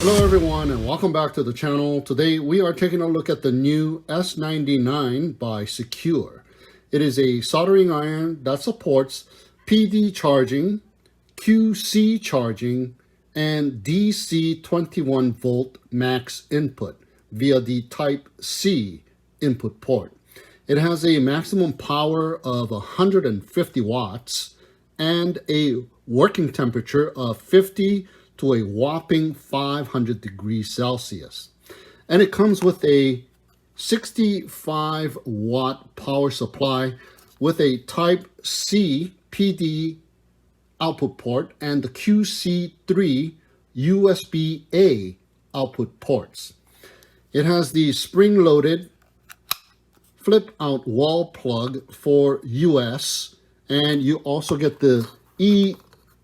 Hello everyone and welcome back to the channel. Today we are taking a look at the new S99 by SEQURE. It is a soldering iron that supports PD charging, QC charging, and DC 21 volt max input via the Type C input port. It has a maximum power of 150 watts and a working temperature of 50 to a whopping 500 degrees Celsius. And it comes with a 65 watt power supply with a Type C PD output port and the QC3 USB-A output ports. It has the spring-loaded flip-out wall plug for US, and you also get the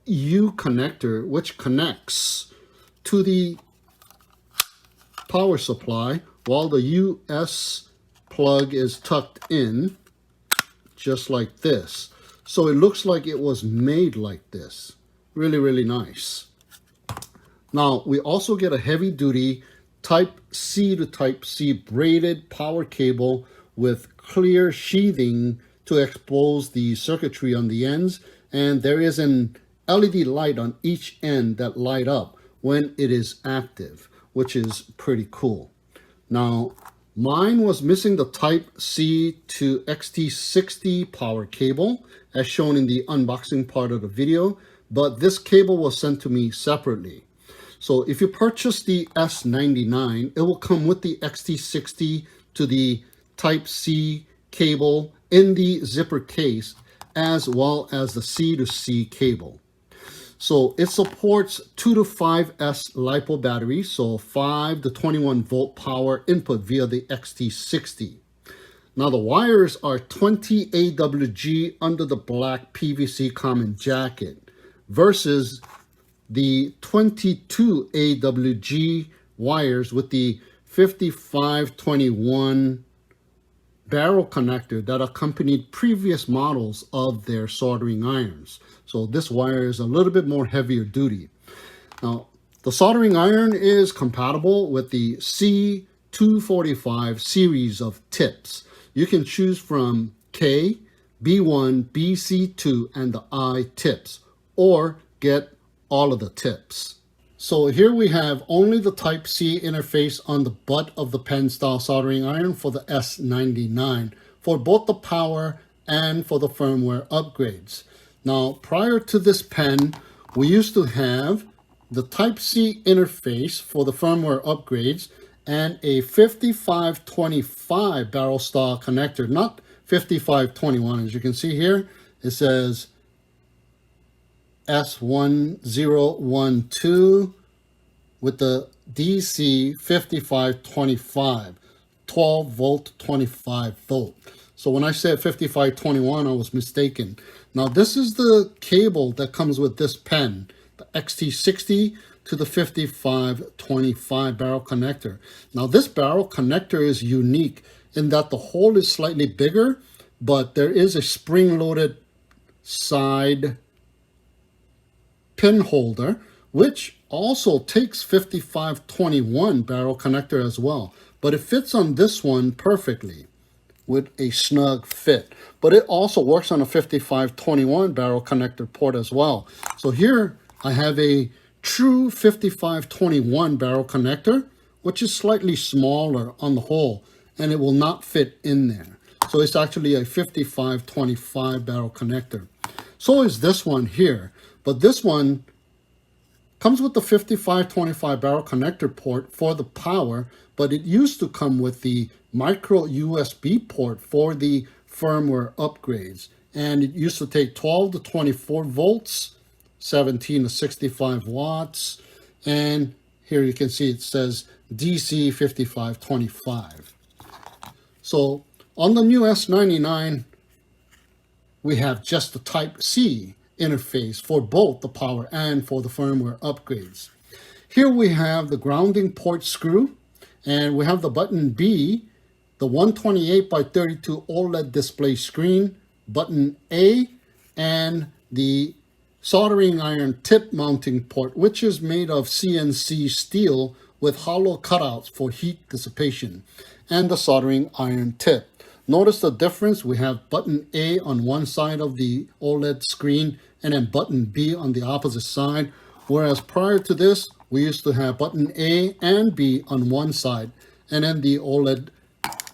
EU connector, which connects to the power supply while the US plug is tucked in just like this. So it looks like it was made like this. Really, really nice. Now we also get a heavy duty Type C to Type C braided power cable with clear sheathing to expose the circuitry on the ends, and there is an LED light on each end that light up when it is active, which is pretty cool. Now, mine was missing the Type C to XT60 power cable, as shown in the unboxing part of the video, but this cable was sent to me separately. So if you purchase the S99, it will come with the XT60 to the Type C cable in the zipper case, as well as the C to C cable. So it supports 2 to 5S Lipo battery, so 5 to 21 volt power input via the XT60. Now the wires are 20 AWG under the black PVC common jacket versus the 22 AWG wires with the 5521 barrel connector that accompanied previous models of their soldering irons. So this wire is a little bit more heavier duty. Now, the soldering iron is compatible with the C245 series of tips. You can choose from K, B1, BC2, and the I tips, or get all of the tips. So here we have only the Type C interface on the butt of the pen style soldering iron for the S99 for both the power and for the firmware upgrades. Now, prior to this pen, we used to have the Type C interface for the firmware upgrades and a 5525 barrel style connector, not 5521. As you can see here, it says S1012 with the DC 5525, 12 volt, 25 volt. So when I said 5521, I was mistaken. Now this is the cable that comes with this pen, the XT60 to the 5525 barrel connector. Now this barrel connector is unique in that the hole is slightly bigger, but there is a spring-loaded side pin holder, which also takes 5521 barrel connector as well. But it fits on this one perfectly with a snug fit. But it also works on a 5521 barrel connector port as well. So here I have a true 5521 barrel connector, which is slightly smaller on the hole, and it will not fit in there. So it's actually a 5525 barrel connector. So is this one here, but this one comes with the 5525 barrel connector port for the power, but it used to come with the micro USB port for the firmware upgrades. And it used to take 12 to 24 volts, 17 to 65 watts. And here you can see it says DC 5525. So on the new S99, we have just the Type C interface for both the power and for the firmware upgrades. Here we have the grounding port screw, and we have the button B, the 128 by 32 OLED display screen, button A, and the soldering iron tip mounting port, which is made of CNC steel with hollow cutouts for heat dissipation, and the soldering iron tip. Notice the difference. We have button A on one side of the OLED screen and then button B on the opposite side, whereas prior to this, we used to have button A and B on one side, and then the OLED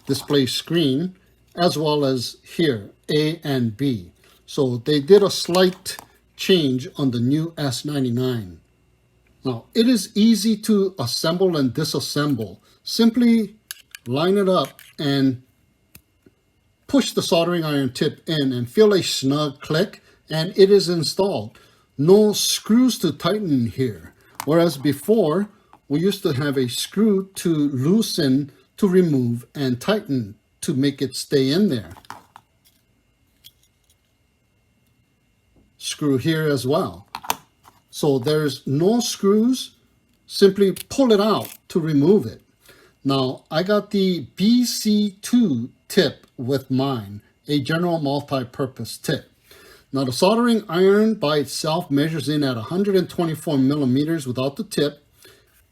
display screen, as well as here, A and B. So they did a slight change on the new S99. Now, it is easy to assemble and disassemble. Simply line it up and push the soldering iron tip in and feel a snug click, and it is installed. No screws to tighten here. Whereas before, we used to have a screw to loosen, to remove, and tighten to make it stay in there. Screw here as well. So there's no screws, simply pull it out to remove it. Now, I got the BC2 tip with mine, a general multi-purpose tip. Now, the soldering iron by itself measures in at 124 millimeters without the tip,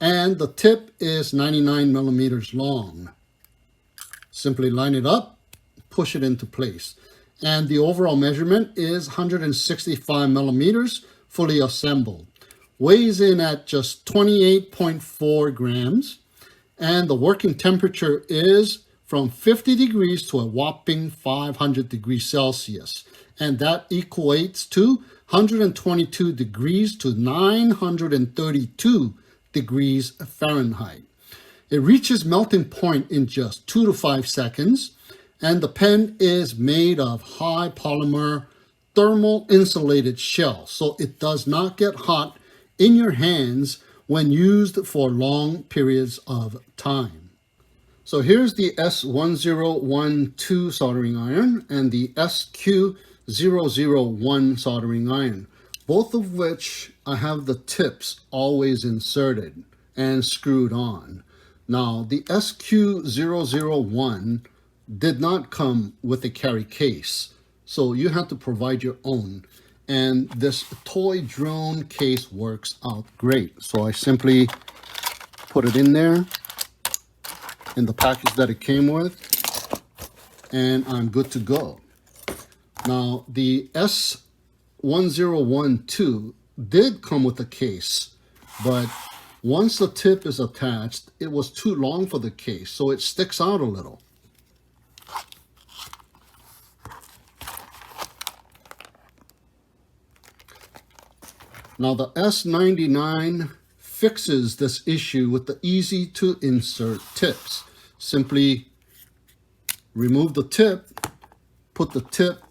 and the tip is 99 millimeters long. Simply line it up, push it into place. And the overall measurement is 165 millimeters, fully assembled. Weighs in at just 28.4 grams, and the working temperature is from 50 degrees to a whopping 500 degrees Celsius. And that equates to 122 degrees to 932 degrees Fahrenheit. It reaches melting point in just 2 to 5 seconds, and the pen is made of high polymer thermal insulated shell, so it does not get hot in your hands when used for long periods of time. So here's the S1012 soldering iron and the SQ001 soldering iron, both of which I have the tips always inserted and screwed on. Now, the SQ001 did not come with a carry case, so you have to provide your own. And this toy drone case works out great. So I simply put it in there in the package that it came with, and I'm good to go. Now, the S1012 did come with a case, but once the tip is attached, it was too long for the case, so it sticks out a little. Now, the S99 fixes this issue with the easy to insert tips. Simply remove the tip, put the tip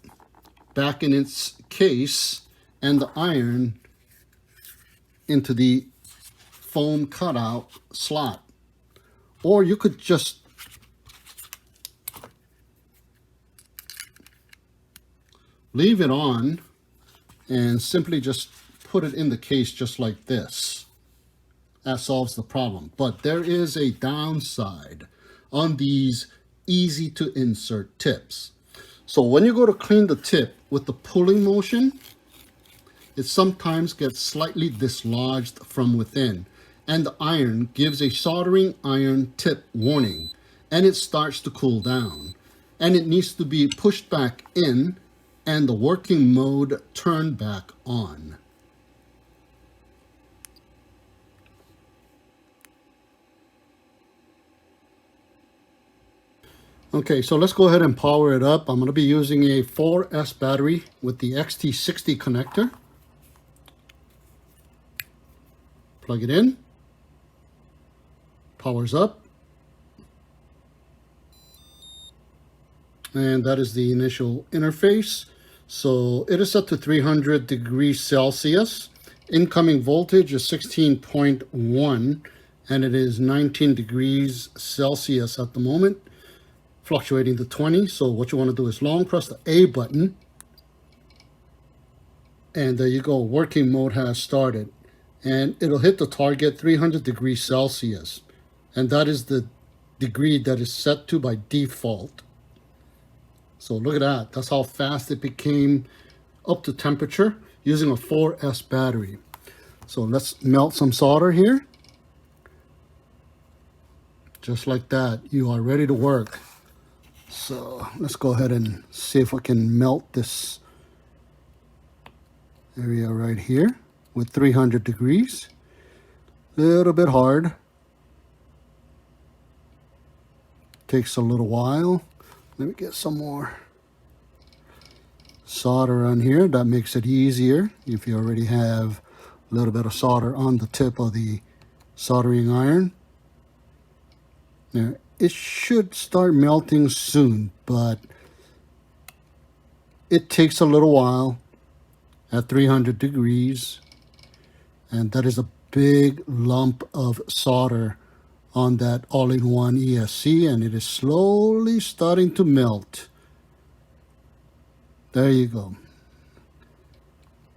back in its case, and the iron into the foam cutout slot. Or you could just leave it on and simply just put it in the case just like this. That solves the problem. But there is a downside on these easy to insert tips. So when you go to clean the tip with the pulling motion, it sometimes gets slightly dislodged from within, and the iron gives a soldering iron tip warning, and it starts to cool down, and it needs to be pushed back in and the working mode turned back on. Okay, so let's go ahead and power it up. I'm going to be using a 4S battery with the XT60 connector. Plug it in. Powers up. And that is the initial interface. So it is set to 300 degrees Celsius. Incoming voltage is 16.1, and it is 19 degrees Celsius at the moment, fluctuating to 20. So what you want to do is long press the A button, and there you go, working mode has started, and it'll hit the target 300 degrees Celsius, and that is the degree that is set to by default. So look at that, that's how fast it became up to temperature. using a 4S battery. So let's melt some solder here. Just like that, you are ready to work. So let's go ahead and see if we can melt this area right here with 300 degrees. A little bit hard. Takes a little while. Let me get some more solder on here. That makes it easier if you already have a little bit of solder on the tip of the soldering iron. Now, it should start melting soon, but it takes a little while at 300 degrees, and that is a big lump of solder on that all-in-one ESC, and it is slowly starting to melt. There you go.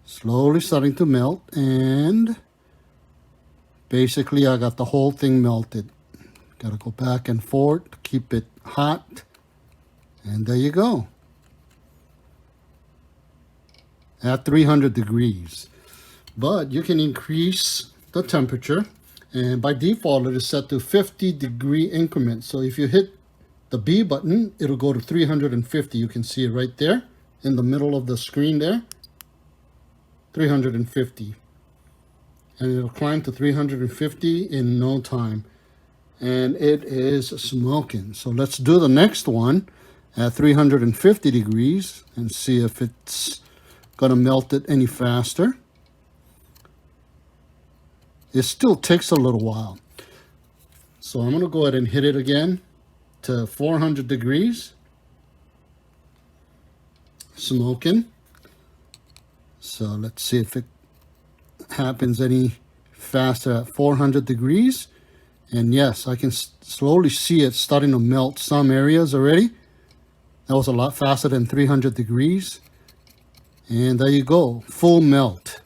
Slowly starting to melt, and basically I got the whole thing melted. Got to go back and forth to keep it hot, and there you go. At 300 degrees. But you can increase the temperature, and by default it is set to 50-degree increments. So if you hit the B button, it'll go to 350. You can see it right there in the middle of the screen there. 350. And it'll climb to 350 in no time. And it is smoking. So let's do the next one at 350 degrees and see if it's gonna melt it any faster. It still takes a little while. So I'm gonna go ahead and hit it again to 400 degrees. Smoking. So let's see if it happens any faster at 400 degrees. And yes, I can slowly see it starting to melt some areas already. That was a lot faster than 300 degrees. And there you go, full melt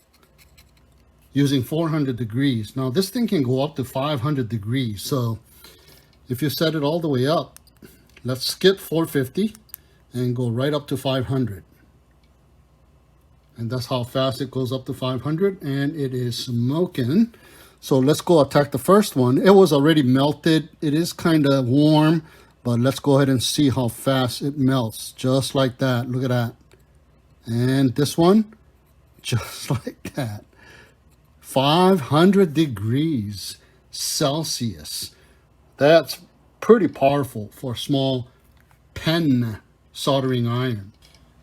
using 400 degrees. Now this thing can go up to 500 degrees. So if you set it all the way up, let's skip 450 and go right up to 500. And that's how fast it goes up to 500, and it is smoking. So let's go attack the first one. It was already melted. It is kind of warm, but let's go ahead and see how fast it melts. Just like that. Look at that. And this one, just like that. 500 degrees Celsius. That's pretty powerful for a small pen soldering iron.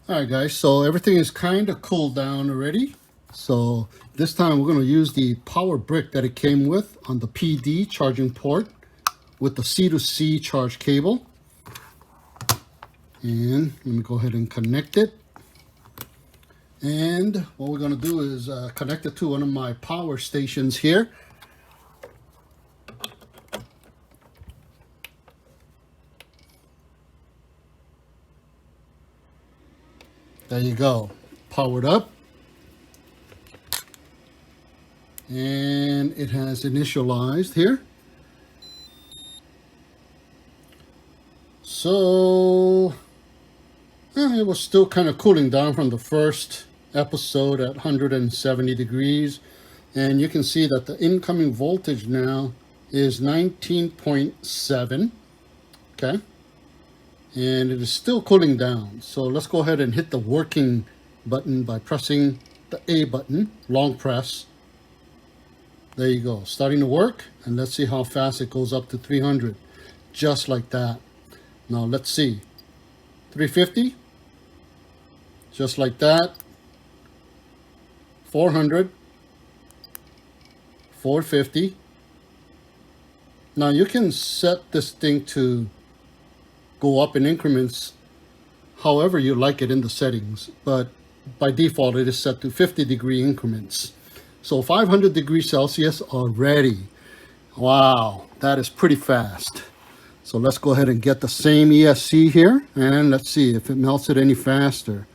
All right, guys, so everything is kind of cooled down already. So this time we're going to use the power brick that it came with on the PD charging port with the C2C charge cable. And let me go ahead and connect it. And what we're going to do is connect it to one of my power stations here. There you go, powered up. And it has initialized here. So it was still kind of cooling down from the first episode at 170 degrees. And you can see that the incoming voltage now is 19.7. Okay. And it is still cooling down. So let's go ahead and hit the working button by pressing the A button, long press. There you go, starting to work. And let's see how fast it goes up to 300, just like that. Now let's see, 350, just like that. 400, 450. Now you can set this thing to go up in increments however you like it in the settings, but by default it is set to 50-degree increments. So 500 degrees Celsius already. Wow, that is pretty fast. So let's go ahead and get the same ESC here, and let's see if it melts it any faster.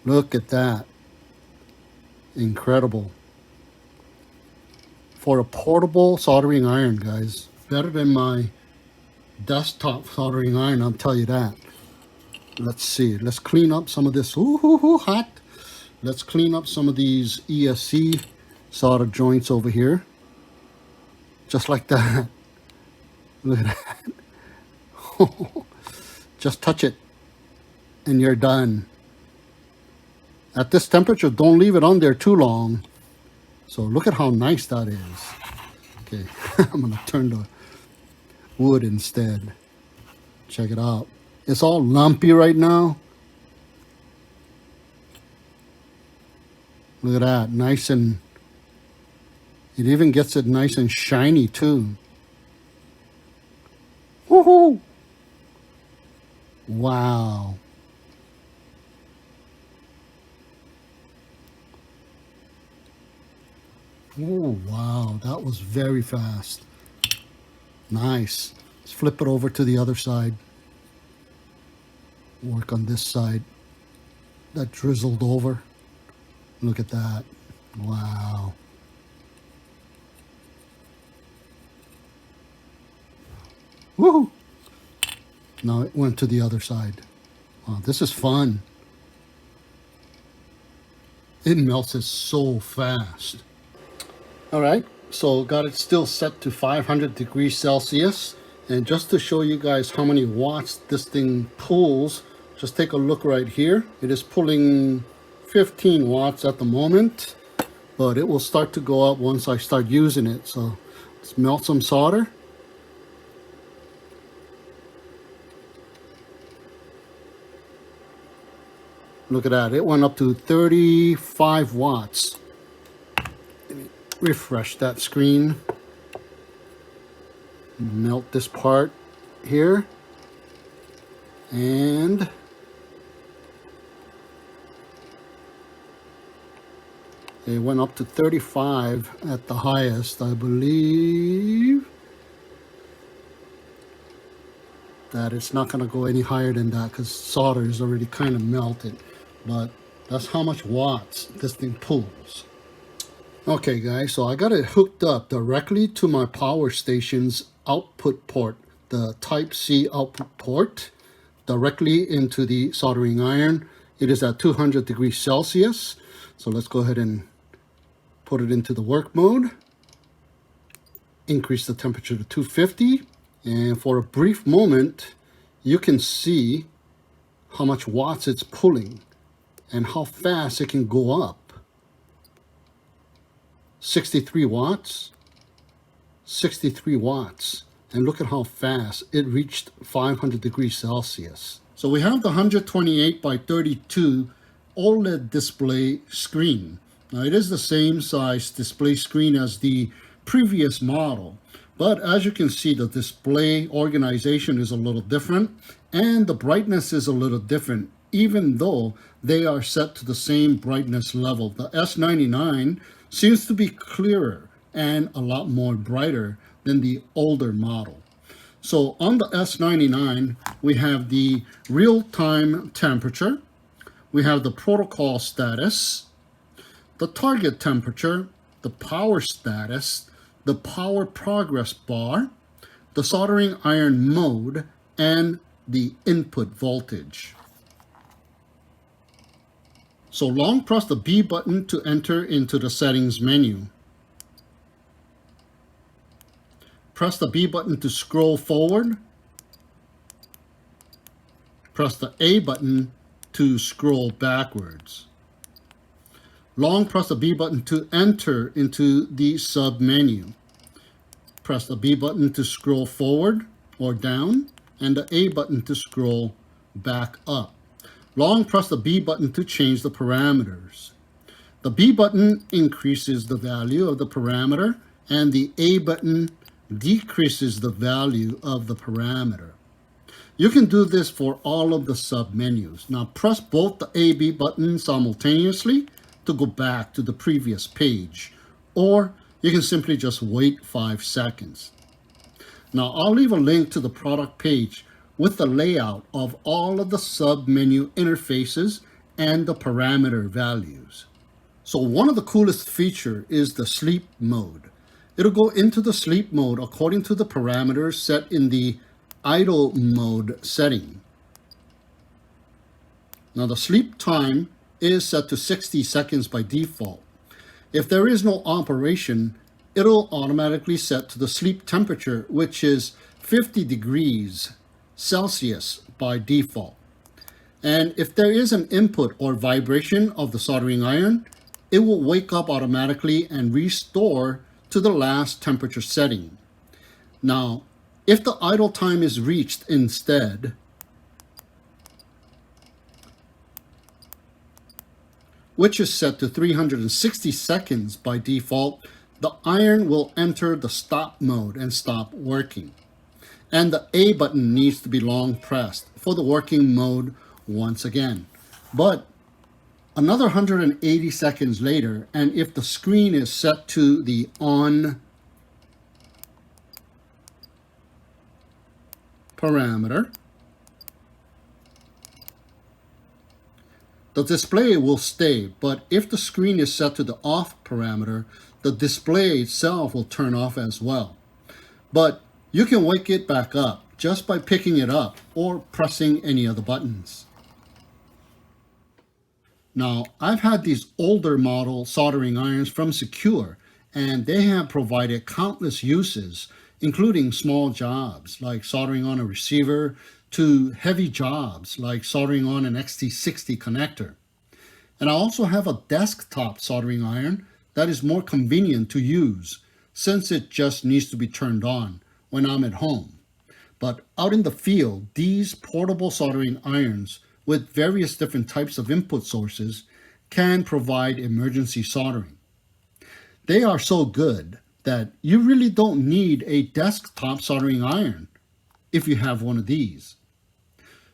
Look at that. Incredible. For a portable soldering iron, guys, better than my desktop soldering iron, I'll tell you that. Let's see, let's clean up some of this hot. Let's clean up some of these ESC solder joints over here. Just like that. Look at that. Just touch it and you're done. At this temperature, don't leave it on there too long. So look at how nice that is. Okay, I'm gonna turn the wood instead. Check it out. It's all lumpy right now. Look at that, nice, and it even gets it nice and shiny too. Woohoo! Wow. Oh, wow, that was very fast. Nice. Let's flip it over to the other side. Work on this side. That drizzled over. Look at that. Wow. Woohoo! Now it went to the other side. Wow, this is fun. It melts it so fast. All right, so got it still set to 500 degrees Celsius. And just to show you guys how many watts this thing pulls, just take a look right here. It is pulling 15 watts at the moment, but it will start to go up once I start using it. So let's melt some solder. Look at that, it went up to 35 watts. Let me refresh that screen. Melt this part here. And it went up to 35 at the highest, I believe. That it's not going to go any higher than that because solder is already kind of melted. But that's how much watts this thing pulls. Okay guys, so I got it hooked up directly to my power station's output port, the Type C output port, directly into the soldering iron. It is at 200 degrees Celsius. So let's go ahead and put it into the work mode. Increase the temperature to 250. And for a brief moment, you can see how much watts it's pulling and how fast it can go up. 63 watts, 63 watts. And look at how fast it reached 500 degrees Celsius. So we have the 128 by 32 OLED display screen. Now it is the same size display screen as the previous model. But as you can see, the display organization is a little different and the brightness is a little different, even though they are set to the same brightness level. The S99 seems to be clearer and a lot more brighter than the older model. So on the S99, we have the real-time temperature, we have the protocol status, the target temperature, the power status, the power progress bar, the soldering iron mode, and the input voltage. So long press the B button to enter into the settings menu. Press the B button to scroll forward. Press the A button to scroll backwards. Long press the B button to enter into the sub menu. Press the B button to scroll forward or down, and the A button to scroll back up. Long press the B button to change the parameters. The B button increases the value of the parameter, and the A button decreases the value of the parameter. You can do this for all of the sub menus. Now press both the A, B buttons simultaneously to go back to the previous page, or you can simply just wait 5 seconds. Now I'll leave a link to the product page with the layout of all of the sub-menu interfaces and the parameter values. So one of the coolest features is the sleep mode. It'll go into the sleep mode according to the parameters set in the idle mode setting. Now the sleep time is set to 60 seconds by default. If there is no operation, it'll automatically set to the sleep temperature, which is 50 degrees Celsius by default. And if there is an input or vibration of the soldering iron, it will wake up automatically and restore to the last temperature setting. Now, if the idle time is reached instead, which is set to 360 seconds by default, the iron will enter the stop mode and stop working. And the A button needs to be long pressed for the working mode once again. But another 180 seconds later, and if the screen is set to the on parameter, the display will stay, but if the screen is set to the off parameter, the display itself will turn off as well. But you can wake it back up just by picking it up or pressing any of the buttons. Now, I've had these older model soldering irons from SEQURE, and they have provided countless uses, including small jobs like soldering on a receiver to heavy jobs like soldering on an XT60 connector. And I also have a desktop soldering iron that is more convenient to use since it just needs to be turned on when I'm at home. But out in the field, these portable soldering irons with various different types of input sources can provide emergency soldering. They are so good that you really don't need a desktop soldering iron if you have one of these.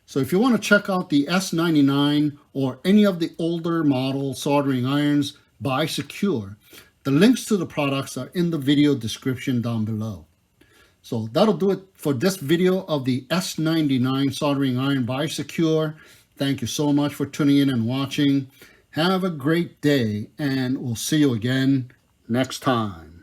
So if you want to check out the S99 or any of the older model soldering irons by SEQURE, the links to the products are in the video description down below. So that'll do it for this video of the S99 soldering iron by SEQURE. Thank you so much for tuning in and watching. Have a great day, and we'll see you again next time.